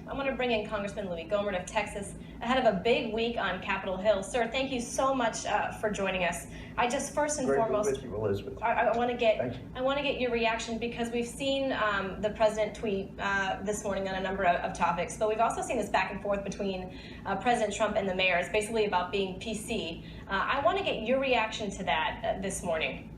I want to bring in Congressman Louie Gohmert of Texas ahead of a big week on Capitol Hill. Sir, thank you so much for joining us. I just first and foremost, with you, Elizabeth. I want to get your reaction, because we've seen the president tweet this morning on a number of topics, but we've also seen this back and forth between President Trump and the mayors, basically about being PC. I want to get your reaction to that this morning.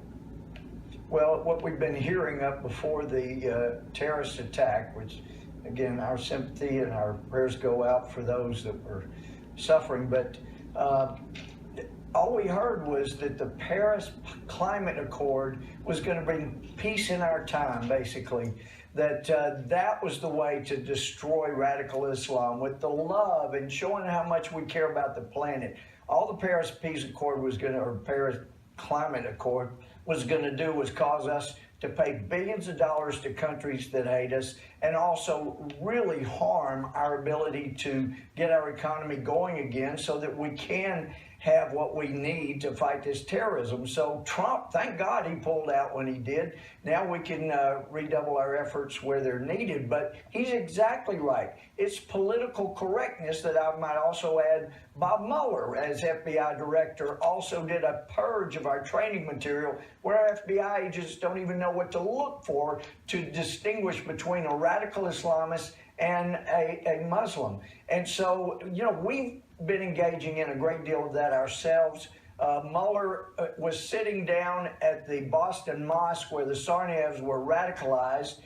Well, what we've been hearing up before the terrorist attack, which, again, our sympathy and our prayers go out for those that were suffering, but all we heard was that the Paris Climate Accord was going to bring peace in our time, basically. That that was the way to destroy radical Islam, with the love and showing how much we care about the planet. All the Paris Peace Accord was going to, or Paris Climate Accord was going to do, was cause us to pay billions of dollars to countries that hate us, and also really harm our ability to get our economy going again so that we can have what we need to fight this terrorism. So Trump, thank God he pulled out when he did. Now we can redouble our efforts where they're needed. But he's exactly right. It's political correctness that I might also add. Bob Mueller, as FBI director, also did a purge of our training material where our FBI agents don't even know what to look for to distinguish between a radical Islamist and a Muslim. And so, you know, we've been engaging in a great deal of that ourselves. Mueller was sitting down at the Boston Mosque where the Tsarnaevs were radicalized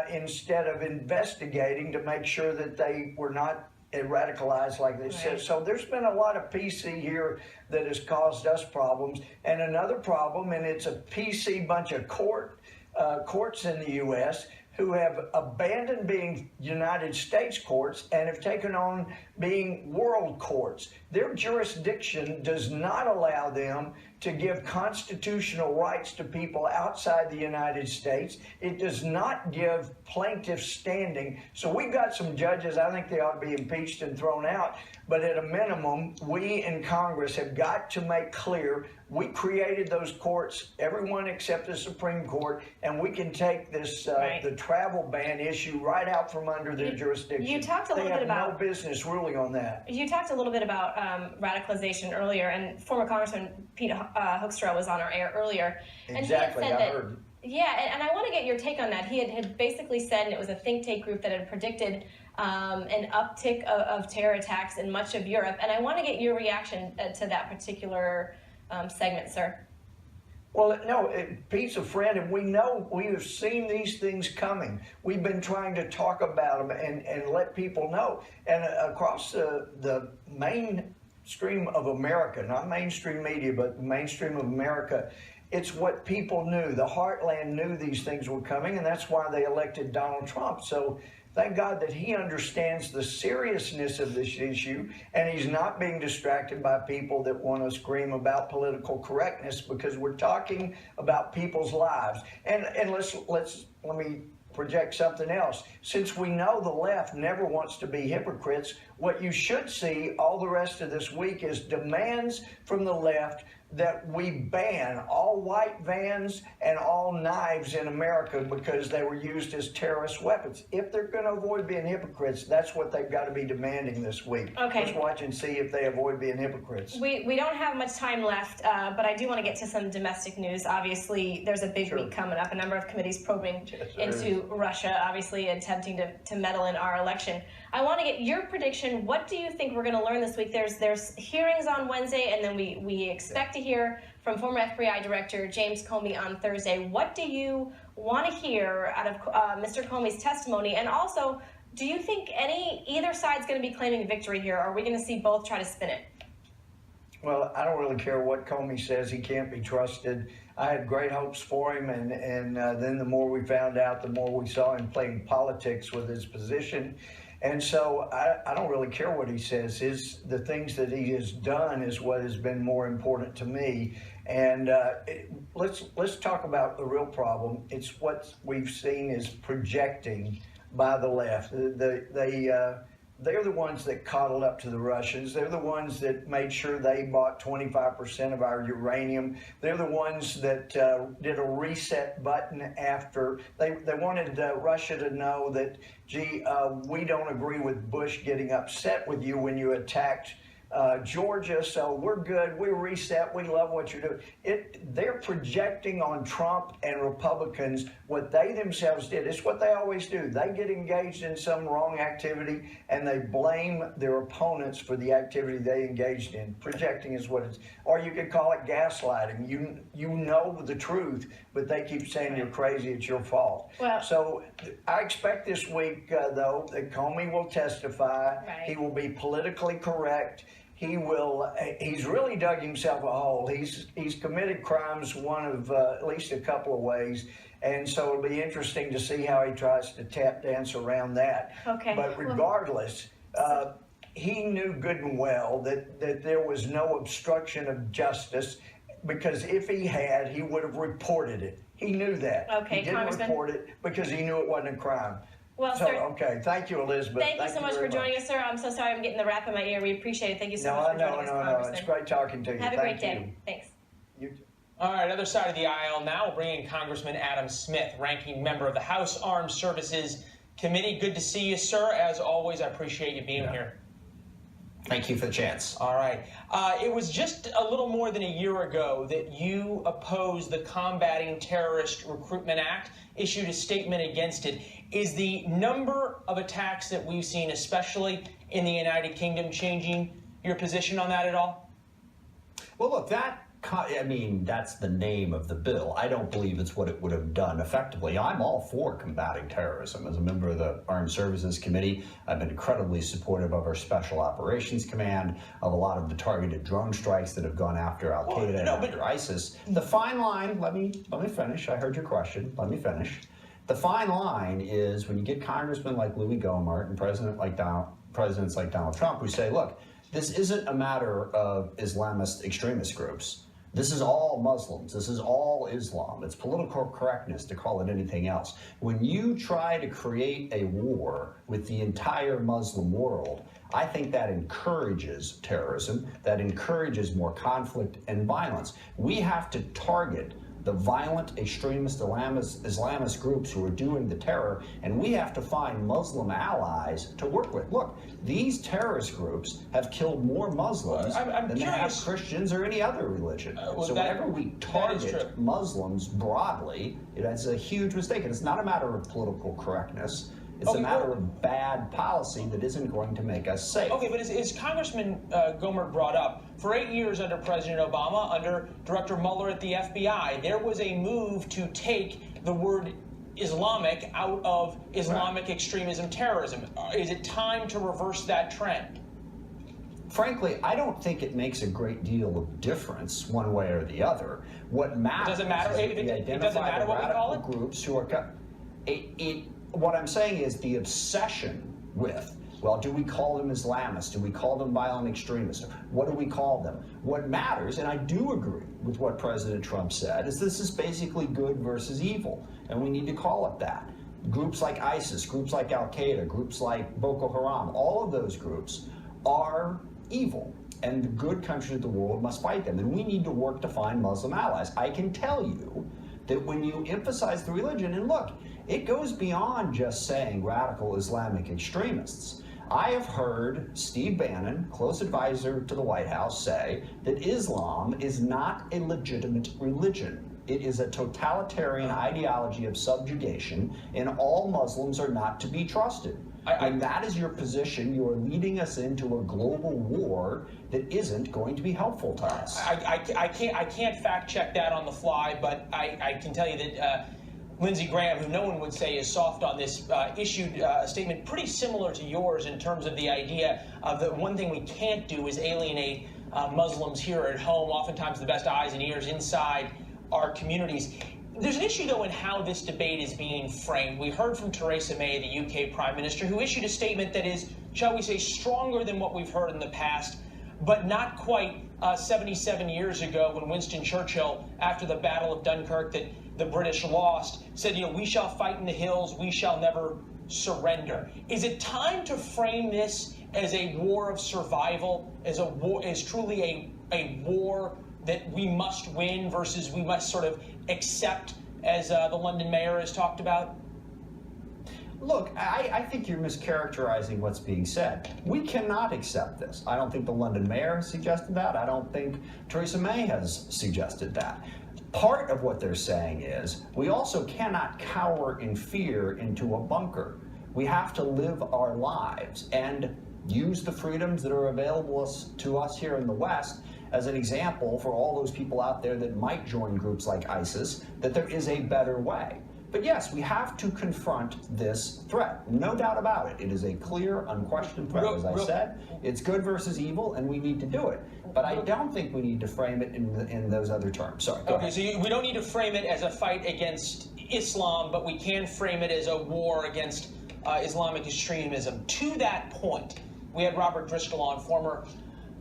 instead of investigating to make sure that they were not radicalized like they said. So there's been a lot of PC here that has caused us problems. And another problem, and it's a PC bunch of courts in the U.S. who have abandoned being United States courts and have taken on being world courts. Their jurisdiction does not allow them to give constitutional rights to people outside the United States. It does not give plaintiffs standing. So we've got some judges, I think they ought to be impeached and thrown out. But at a minimum, we in Congress have got to make clear we created those courts, everyone except the Supreme Court, and we can take this the travel ban issue right out from under their jurisdiction. You talked a little bit about no business ruling on that. You talked a little bit about radicalization earlier, and former Congressman Pete Hoekstra was on our air earlier. Exactly, and I heard. Yeah, and I want to get your take on that. He had basically said, and it was a think tank group that had predicted an uptick of terror attacks in much of Europe, and I want to get your reaction to that particular segment, sir. Well, no, Pete's a friend, and we know, we have seen these things coming. We've been trying to talk about them and let people know. And across the mainstream of America, not mainstream media, but the mainstream of America, it's what people knew. The heartland knew these things were coming, and that's why they elected Donald Trump. So thank God that he understands the seriousness of this issue, and he's not being distracted by people that want to scream about political correctness, because we're talking about people's lives. And let me project something else. Since we know the left never wants to be hypocrites, what you should see all the rest of this week is demands from the left that we ban all white vans and all knives in America because they were used as terrorist weapons. If they're going to avoid being hypocrites, that's what they've got to be demanding this week. Okay. Let's watch and see if they avoid being hypocrites. We don't have much time left, but I do want to get to some domestic news. Obviously, there's a big week coming up. A number of committees probing into Russia, obviously attempting to meddle in our election. I want to get your prediction. What do you think we're going to learn this week? There's hearings on Wednesday, and then we expect to hear from former FBI Director James Comey on Thursday. What do you want to hear out of Mr. Comey's testimony? And also, do you think either side's going to be claiming victory here, or are we going to see both try to spin it? Well, I don't really care what Comey says. He can't be trusted. I had great hopes for him, and then the more we found out, the more we saw him playing politics with his position. And so I don't really care what he says. The things that he has done is what has been more important to me. And let's talk about the real problem. It's what we've seen is projecting by the left. They they're the ones that coddled up to the Russians. They're the ones that made sure they bought 25% of our uranium. They're the ones that did a reset button after they wanted Russia to know that, gee, we don't agree with Bush getting upset with you when you attacked Georgia, so we're good, we reset, we love what you're doing. They're projecting on Trump and Republicans what they themselves did. It's what they always do. They get engaged in some wrong activity and they blame their opponents for the activity they engaged in. Projecting is what it's, or you could call it gaslighting. You know the truth, but they keep saying you're crazy, it's your fault. Well, so I expect this week, though, that Comey will testify. Right. He will be politically correct. He's really dug himself a hole. He's committed crimes one of at least a couple of ways. And so it'll be interesting to see how he tries to tap dance around that. Okay. But regardless, he knew good and well that there was no obstruction of justice, because if he had, he would have reported it. He knew that. Okay, he didn't Congressman. report it because he knew it wasn't a crime. Well, So, sir, okay, thank you, Elizabeth. thank you so much for joining us, sir. I'm so sorry I'm getting the rap in my ear. We appreciate it. Thank you so much for joining us, Congressman. It's great talking to you. Have a Thank great day. you. Thanks. You too. All right, other side of the aisle now, we'll bring in Congressman Adam Smith, ranking member of the House Armed Services Committee. Good to see you, sir. As always, I appreciate you being here. Thank you for the chance. All right. It was just a little more than a year ago that you opposed the Combating Terrorist Recruitment Act, issued a statement against it. Is the number of attacks that we've seen, especially in the United Kingdom, changing your position on that at all? Well, look, that's the name of the bill. I don't believe it's what it would have done effectively. I'm all for combating terrorism. As a member of the Armed Services Committee, I've been incredibly supportive of our Special Operations Command, of a lot of the targeted drone strikes that have gone after Al-Qaeda and after ISIS. The fine line, let me finish. I heard your question. Let me finish. The fine line is when you get congressmen like Louie Gohmert and presidents like Donald Trump who say, look, this isn't a matter of Islamist extremist groups. This is all Muslims. This is all Islam. It's political correctness to call it anything else. When you try to create a war with the entire Muslim world, I think that encourages terrorism, that encourages more conflict and violence. We have to target the violent extremist Islamist groups who are doing the terror, and we have to find Muslim allies to work with. Look, these terrorist groups have killed more Muslims than they have Christians or any other religion. So whenever we target Muslims broadly, it's a huge mistake. And it's not a matter of political correctness. It's a matter of bad policy that isn't going to make us safe. Okay, but as Congressman Gohmert brought up, for 8 years under President Obama, under Director Mueller at the FBI, there was a move to take the word Islamic out of Islamic extremism, terrorism. Is it time to reverse that trend? Frankly, I don't think it makes a great deal of difference one way or the other. What matters doesn't matter. It doesn't matter what we call it? Groups who are what I'm saying is the obsession with, well, do we call them Islamists? Do we call them violent extremists? What do we call them? What matters, and I do agree with what President Trump said, is this is basically good versus evil, and we need to call it that. Groups like ISIS, groups like Al-Qaeda, groups like Boko Haram, all of those groups are evil, and the good countries of the world must fight them, and we need to work to find Muslim allies. I can tell you that when you emphasize the religion, and look, it goes beyond just saying radical Islamic extremists. I have heard Steve Bannon, close advisor to the White House, say that Islam is not a legitimate religion. It is a totalitarian ideology of subjugation, and all Muslims are not to be trusted. When that is your position, you are leading us into a global war that isn't going to be helpful to us. I can't fact check that on the fly, but I can tell you that Lindsey Graham, who no one would say is soft on this, issued a statement pretty similar to yours in terms of the idea of the one thing we can't do is alienate Muslims here at home, oftentimes the best eyes and ears inside our communities. There's an issue, though, in how this debate is being framed. We heard from Theresa May, the UK Prime Minister, who issued a statement that is, shall we say, stronger than what we've heard in the past, but not quite 77 years ago when Winston Churchill, after the Battle of Dunkirk that the British lost, said, we shall fight in the hills, we shall never surrender. Is it time to frame this as a war of survival, as a war, as truly a war that we must win versus we must sort of accept, as the London mayor has talked about? Look, I think you're mischaracterizing what's being said. We cannot accept this. I don't think the London mayor has suggested that. I don't think Theresa May has suggested that. Part of what they're saying is we also cannot cower in fear into a bunker. We have to live our lives and use the freedoms that are available to us here in the West as an example for all those people out there that might join groups like ISIS, that there is a better way. But yes, we have to confront this threat. No doubt about it. It is a clear, unquestioned threat, as I said. It's good versus evil, and we need to do it. But I don't think we need to frame it in those other terms. Sorry, go ahead. So we don't need to frame it as a fight against Islam, but we can frame it as a war against Islamic extremism. To that point, we had Robert Driscoll on, former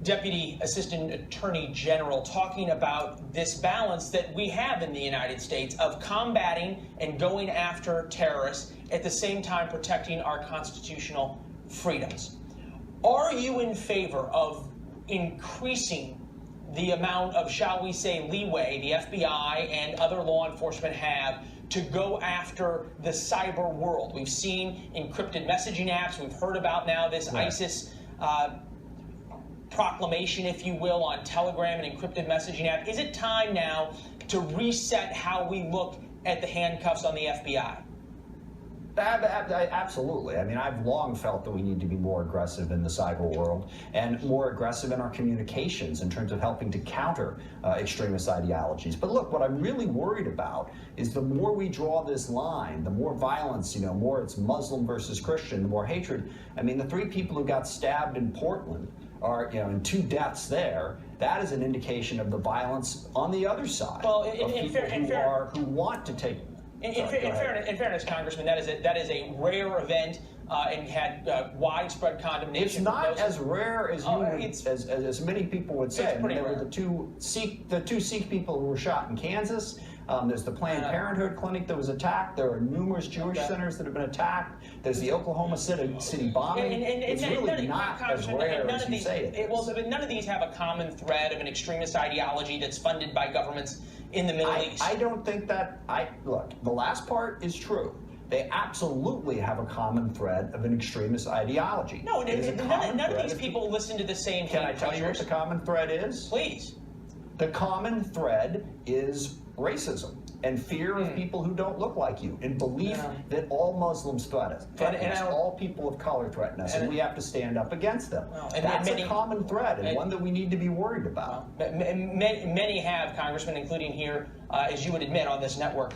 Deputy Assistant Attorney General, talking about this balance that we have in the United States of combating and going after terrorists, at the same time protecting our constitutional freedoms. Are you in favor of increasing the amount of, shall we say, leeway the FBI and other law enforcement have to go after the cyber world? We've seen encrypted messaging apps. We've heard about now this ISIS proclamation, if you will, on Telegram, and encrypted messaging app. Is it time now to reset how we look at the handcuffs on the FBI? Absolutely. I mean, I've long felt that we need to be more aggressive in the cyber world and more aggressive in our communications in terms of helping to counter extremist ideologies. But look, what I'm really worried about is the more we draw this line, the more violence, more it's Muslim versus Christian, the more hatred. I mean, the 3 people who got stabbed in Portland are, and 2 deaths there. That is an indication of the violence on the other side. Well, who want to take. In fairness, Congressman, that is a rare event and had widespread condemnation. It's not as rare as as many people would say. There were the two Sikh people who were shot in Kansas. There's the Planned Parenthood clinic that was attacked. There are numerous Jewish centers that have been attacked. There's the Oklahoma City bombing. It's really not as rare as you say it is. But none of these have a common thread of an extremist ideology that's funded by governments in the Middle East. I don't think that. Look, the last part is true. They absolutely have a common thread of an extremist ideology. No, none of these people listen to the same thing. Can I tell you what the common thread is? Please. The common thread is racism and fear of people who don't look like you, and belief that all Muslims threaten us, all people of color threaten us, and we have to stand up against them. That's a common thread, and one that we need to be worried about. Many have, Congressman, including here, as you would admit, on this network.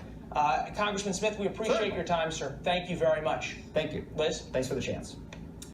Congressman Smith, we appreciate your time, sir. Thank you very much. Thank you. Liz? Thanks for the chance.